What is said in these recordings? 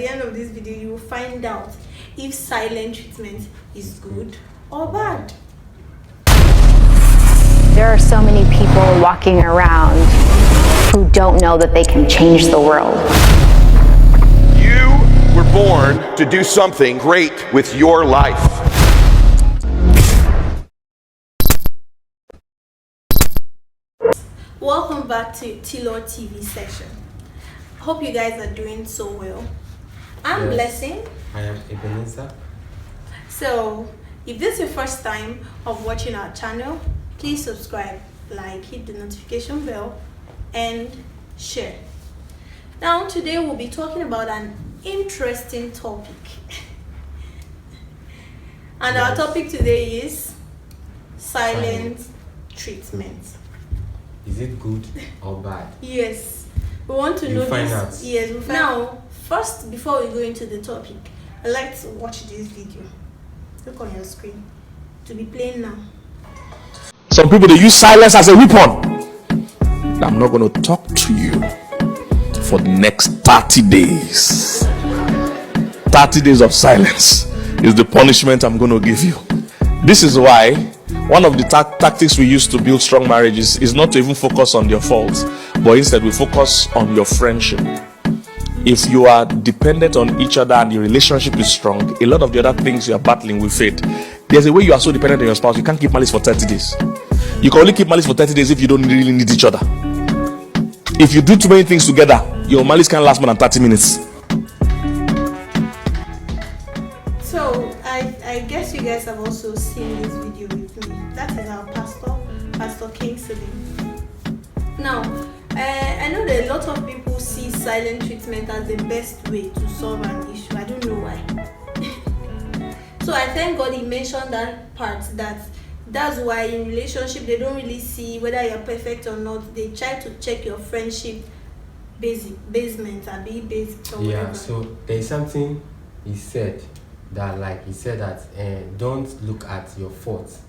the end of this video, you will find out if silent treatment is good or bad. There are so many people walking around who don't know that they can change the world. You were born to do something great with your life. Welcome back to Tilo TV section. Hope you guys are doing so well. I'm Blessing. I am Ebenezer. So, if this is your first time of watching our channel, please subscribe, like, hit the notification bell, and share. Now, today we'll be talking about an interesting topic. And our topic today is silent treatment. Is it good or bad? Yes, we want to know find this. out. Yes, we'll find out. First, before we go into the topic, I'd like to watch this video. Look on your screen. To be playing now. Some people, they use silence as a weapon. I'm not going to talk to you for the next 30 days. 30 days of silence is the punishment I'm going to give you. This is why one of the tactics we use to build strong marriages is not to even focus on your faults, but instead we focus on your friendship. If you are dependent on each other and the relationship is strong, a lot of the other things you are battling will fade. There's a way you are so dependent on your spouse, you can't keep malice for 30 days. You can only keep malice for 30 days if you don't really need each other. If you do too many things together, your malice can't last more than 30 minutes. So, I guess you guys have also seen this video with me. That is our Pastor Kingsley. Now, I know that a lot of people see silent treatment as the best way to solve an issue. I don't know why. So I thank God he mentioned that part, that's why in relationship they don't really see whether you're perfect or not. They try to check your friendship basement or be basic or whatever. Yeah, so there's something he said that don't look at your faults.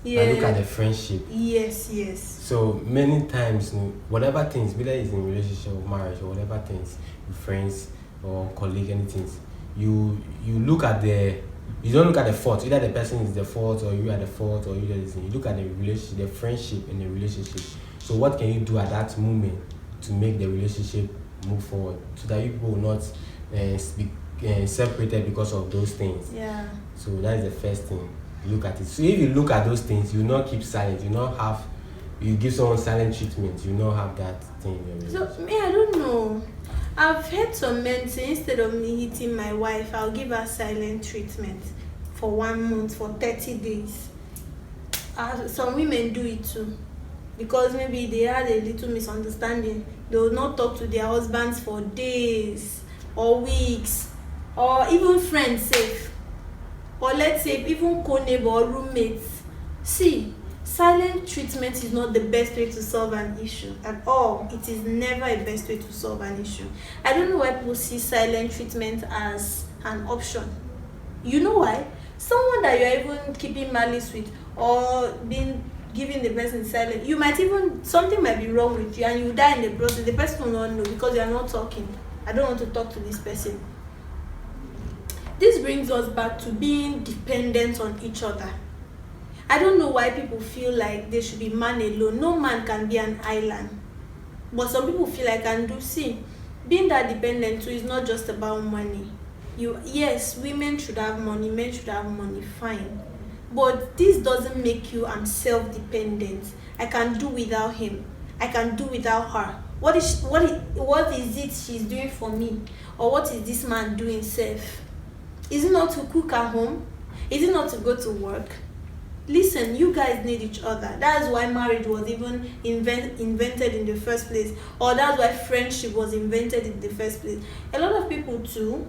Yeah. But look at the friendship. Yes. So many times, whatever things, whether it's in relationship or marriage or whatever things, with friends or colleague, anything, you look at you don't look at the fault. Either the person is the fault or you are the fault or you are the thing. You look at the relationship, the friendship and the relationship. So what can you do at that moment to make the relationship move forward so that you people will not be separated because of those things? Yeah. So that is the first thing. Look at it. So if you look at those things, you not keep silent. You give someone silent treatment. You not have that thing. So I don't know. I've heard some men say instead of me hitting my wife, I'll give her silent treatment for 1 month, for 30 days. Some women do it too, because maybe they had a little misunderstanding. They will not talk to their husbands for days or weeks, or even friends safe, or let's say even co-neighbor or roommates. See, silent treatment is not the best way to solve an issue at all. It is never a best way to solve an issue. I don't know why people see silent treatment as an option. You know why? Someone that you're even keeping malice with or giving the person silent, something might be wrong with you and you die in the process. The person will not know because you are not talking. I don't want to talk to this person. This brings us back to being dependent on each other. I don't know why people feel like they should be man alone. No man can be an island. But some people feel like I do. See, being that dependent too is not just about money. Yes, women should have money, men should have money, fine. But this doesn't make you self-dependent. I can do without him. I can do without her. What is it she's doing for me? Or what is this man doing safe? Is it not to cook at home? Is it not to go to work? Listen, you guys need each other. That's why marriage was even invented in the first place, or that's why friendship was invented in the first place. A lot of people too,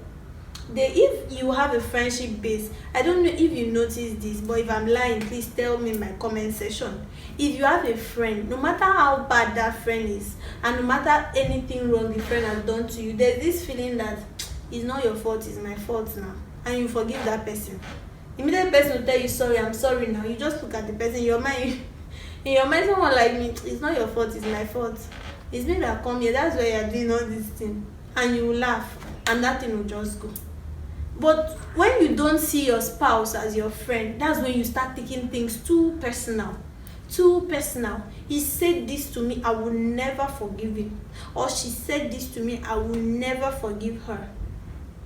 if you have a friendship base, I don't know if you notice this, but if I'm lying, please tell me in my comment section. If you have a friend, no matter how bad that friend is, and no matter anything wrong the friend has done to you, there's this feeling that it's not your fault, it's my fault now, and you forgive that person. Immediate person will tell you sorry, I'm sorry now. You just look at the person in your mind, someone like me, it's not your fault, it's my fault. It's me that come here, that's why you're doing all this thing. And you will laugh. and that thing will just go. But when you don't see your spouse as your friend, that's when you start taking things too personal. Too personal. He said this to me, I will never forgive him. Or she said this to me, I will never forgive her.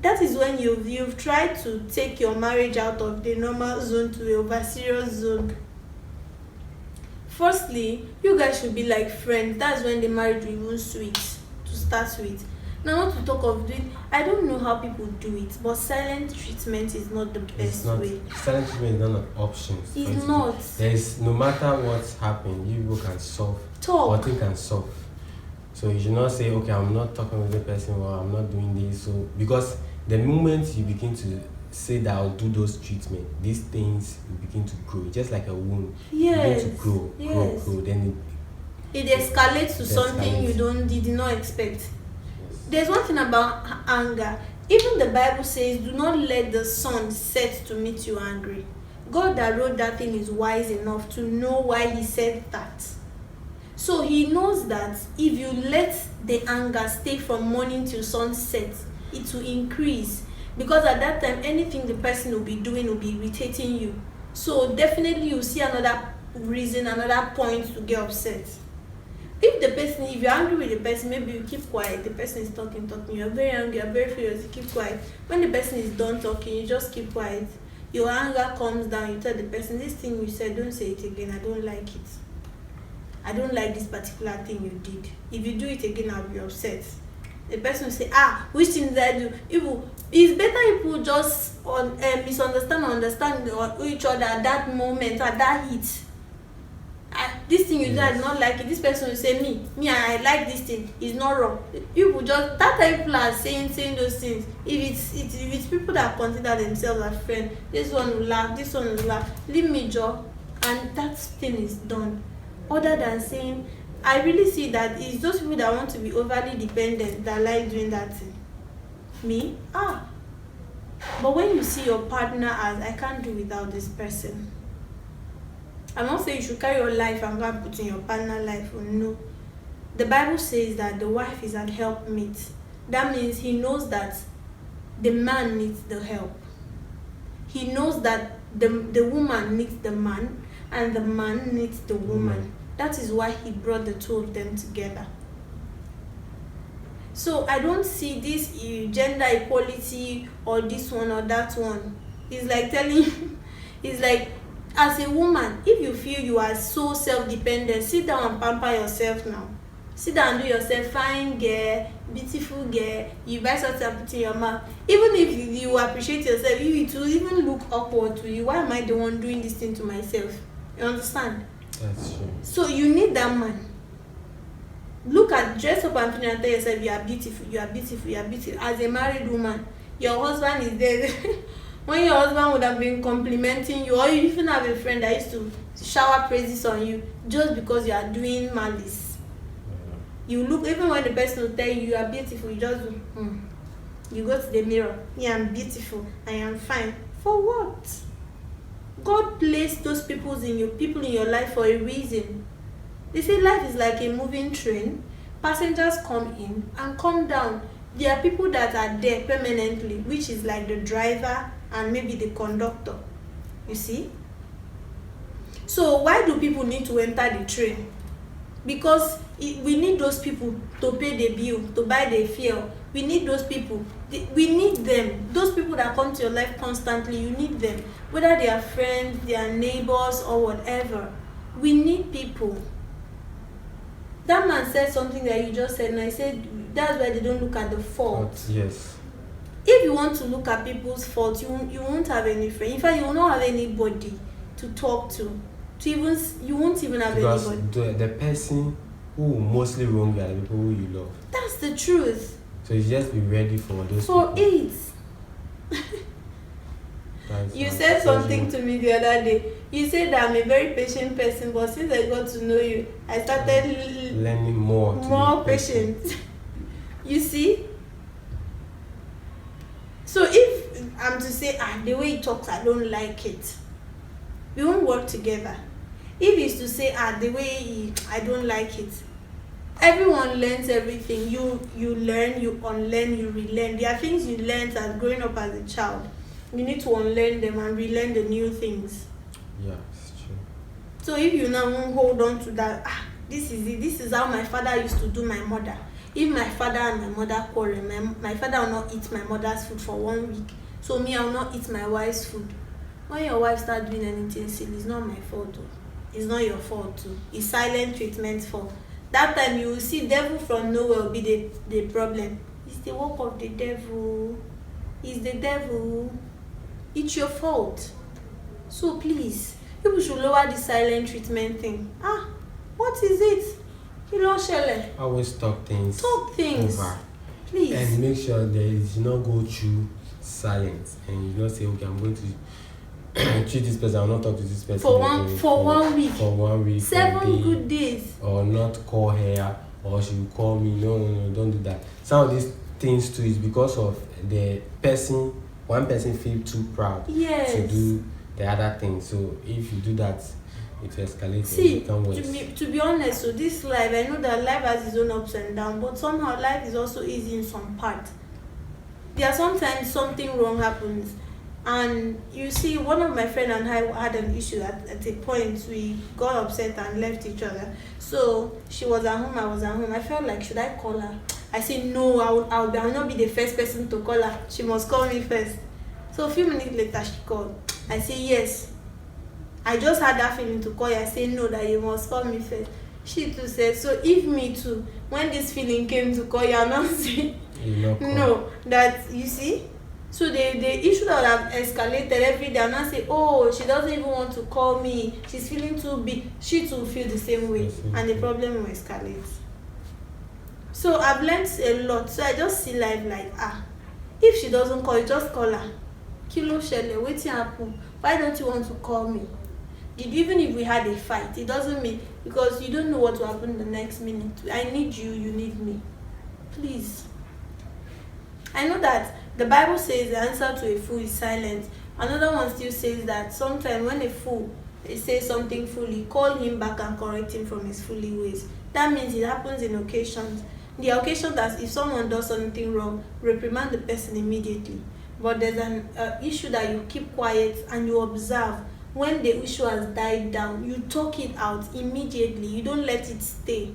That is when you've tried to take your marriage out of the normal zone to the over serious zone. Firstly, you guys should be like friends. That's when the marriage will even sweet to start with. Now, not to talk of doing, I don't know how people do it, but silent treatment is not the best way. Silent treatment is not an option. It's not. There is, no matter what's happened, you people can solve. Talk. Nothing can solve. So you should not say, okay, I'm not talking with the person, or I'm not doing this. So because the moment you begin to say that I'll do those treatments, these things will begin to grow. Just like a wound. Yes. Begin to grow. Then it escalates to something you did not expect. There's one thing about anger. Even the Bible says, do not let the sun set to meet you angry. God that wrote that thing is wise enough to know why he said that. So he knows that if you let the anger stay from morning till sunset, it will increase. Because at that time, anything the person will be doing will be irritating you. So definitely you'll see another reason, another point to get upset. If you're angry with the person, maybe you keep quiet. The person is talking, you're very angry, you're very furious, you keep quiet. When the person is done talking, you just keep quiet. Your anger comes down, you tell the person, this thing you said, don't say it again, I don't like it. I don't like this particular thing you did. If you do it again, I'll be upset. The person will say, which thing did I do? It's better people just misunderstand or understand each other at that moment, at that heat. This thing you did, I did not like it. This person will say, me, I like this thing. It's not wrong. People just, that time people are saying those things. If it's people that consider themselves as friends, this one will laugh, this one will laugh. Leave me, Joe, and that thing is done. Other than saying, I really see that it's those people that want to be overly dependent that like doing that thing. Me? But when you see your partner as, I can't do without this person. I'm not saying you should carry your life and go and put in your partner's life. No. The Bible says that the wife is an helpmate. That means he knows that the man needs the help. He knows that the woman needs the man and the man needs the woman. That is why he brought the two of them together. So I don't see this gender equality or this one or that one. It's like as a woman, if you feel you are so self-dependent, sit down and pamper yourself now. Sit down and do yourself fine girl, beautiful girl. You buy something and put in your mouth. Even if you appreciate yourself, it will even look awkward to you. Why am I the one doing this thing to myself? You understand? that's true. So you need that man. Dress up and tell yourself you are beautiful, you are beautiful, you are beautiful. As a married woman, your husband is there. When your husband would have been complimenting you, or you even have a friend that used to shower praises on you just because you are doing malice. You look, even when the person will tell you are beautiful, you just you go to the mirror. Yeah, I'm beautiful, I am fine. For what? God placed those people in your life for a reason. They say life is like a moving train. Passengers come in and come down. There are people that are there permanently, which is like the driver and maybe the conductor. You see? So why do people need to enter the train? Because we need those people to pay the bill, to buy the fuel. We need those people. We need them. Those people that come to your life constantly, you need them. Whether they are friends, they are neighbors, or whatever. We need people. That man said something that you just said, and I said that's why they don't look at the fault. Yes. If you want to look at people's faults, you won't have any friend. In fact, you will not have anybody to talk to. You won't even have anybody. Because the person who will mostly wrong you are the people who you love. That's the truth. So you just be ready for those For people. it. You said something to me the other day. You said that I'm a very patient person, but since I got to know you, I started learning more patient. You see? So if I'm to say, the way he talks, I don't like it, we won't work together. If he's to say, the way I don't like it, everyone learns everything. You learn, you unlearn, you relearn. There are things you learned as growing up as a child. You need to unlearn them and relearn the new things. Yeah, it's true. So if you now hold on to that, this is it. This is how my father used to do my mother. If my father and my mother quarrel, my father will not eat my mother's food for 1 week. So me, I will not eat my wife's food. When your wife starts doing anything silly, it's not my fault too. It's not your fault too. It's silent treatment fault. That time you will see devil from nowhere will be the problem. It's the work of the devil. It's the devil. It's your fault. So please, people should lower the silent treatment thing. What is it? You know, Shelley. Always talk things. Over. Please. And make sure that you do not go through silence. And you don't say, okay, I'm going to treat this person, I'll not talk to this person for 1 week. For 1 week. 7 good days. Or not call her, or she will call me. No, don't do that. Some of these things too is because of the person. One person feel too proud to do the other thing. So if you do that, it escalates. See, and become worse. to be honest, so this life, I know that life has its own ups and downs, but somehow life is also easy in some part. There are sometimes something wrong happens, and you see, one of my friend and I had an issue at a point. We got upset and left each other. So she was at home, I was at home. I felt like, should I call her? I said no, I'll not be the first person to call her. She must call me first. So a few minutes later she called. I said yes. I just had that feeling to call you. I said no, that you must call me first. She too said, so if me too, when this feeling came to call you, I'm not saying no, that you see. So the issue that have escalated every day, and I say, oh, she doesn't even want to call me. She's feeling too big. She too feel the same way, and the problem will escalate. So I've learned a lot. So I just see life like, if she doesn't call you, just call her. Kilo Shelley, what's happen? Why don't you want to call me? Even if we had a fight, it doesn't mean, because you don't know what will happen the next minute. I need you, you need me. Please. I know that the Bible says the answer to a fool is silence. Another one still says that sometimes when a fool says something fully, call him back and correct him from his fully ways. That means it happens in occasions. The occasion that if someone does something wrong, reprimand the person immediately. But there's an issue that you keep quiet and you observe. When the issue has died down, you talk it out immediately. You don't let it stay.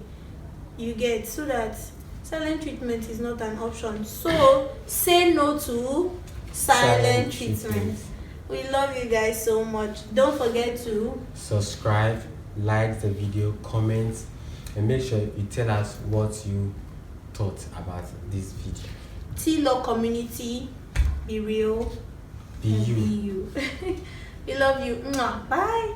You get, so that silent treatment is not an option. So say no to silent treatment. We love you guys so much. Don't forget to subscribe, like the video, comment, and make sure you tell us what you thought about this video. T-Law community, be real, be you. We love you. Bye.